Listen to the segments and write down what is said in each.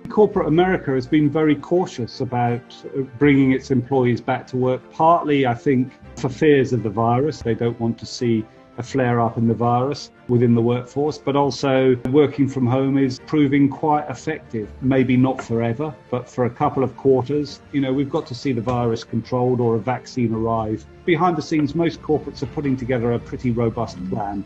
Corporate America has been very cautious about bringing its employees back to work, partly, I think, for fears of the virus. They don't want to see a flare-up in the virus within the workforce, but also working from home is proving quite effective. Maybe not forever, but for a couple of quarters. We've got to see the virus controlled or a vaccine arrive. Behind the scenes, most corporates are putting together a pretty robust plan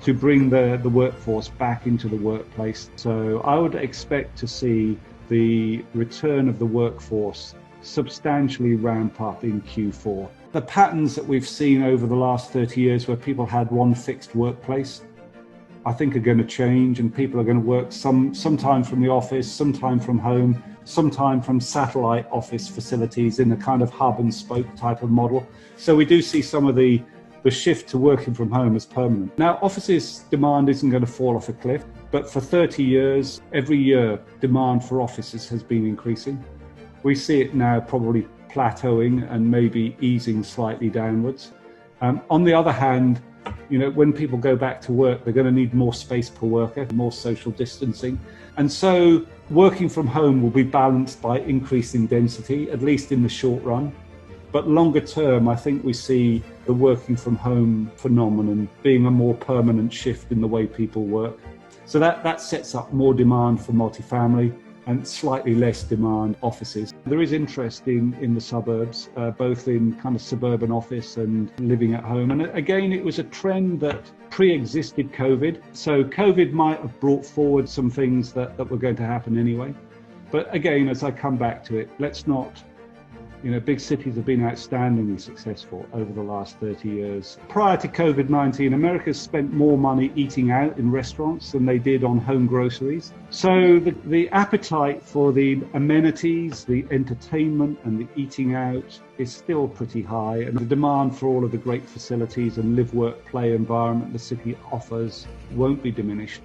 to bring the workforce back into the workplace. So I would expect to see the return of the workforce substantially ramp up in Q4. The patterns that we've seen over the last 30 years where people had one fixed workplace, I think are going to change, and people are going to work sometime from the office, sometime from home, sometime from satellite office facilities in a kind of hub and spoke type of model. So we do see some of the shift to working from home as permanent. Now, offices demand isn't going to fall off a cliff, but for 30 years, every year, demand for offices has been increasing. We see it now probably plateauing and maybe easing slightly downwards. On the other hand, when people go back to work, they're going to need more space per worker, more social distancing. And so working from home will be balanced by increasing density, at least in the short run. But longer term, I think we see the working from home phenomenon being a more permanent shift in the way people work. So that sets up more demand for multifamily and slightly less demand offices. There is interest in the suburbs, both in kind of suburban office and living at home. And again, it was a trend that pre-existed COVID. So COVID might have brought forward some things that were going to happen anyway. But again, as I come back to it, let's not big cities have been outstandingly successful over the last 30 years. Prior to COVID-19, America spent more money eating out in restaurants than they did on home groceries. So the appetite for the amenities, the entertainment and the eating out is still pretty high. And the demand for all of the great facilities and live, work, play environment the city offers won't be diminished.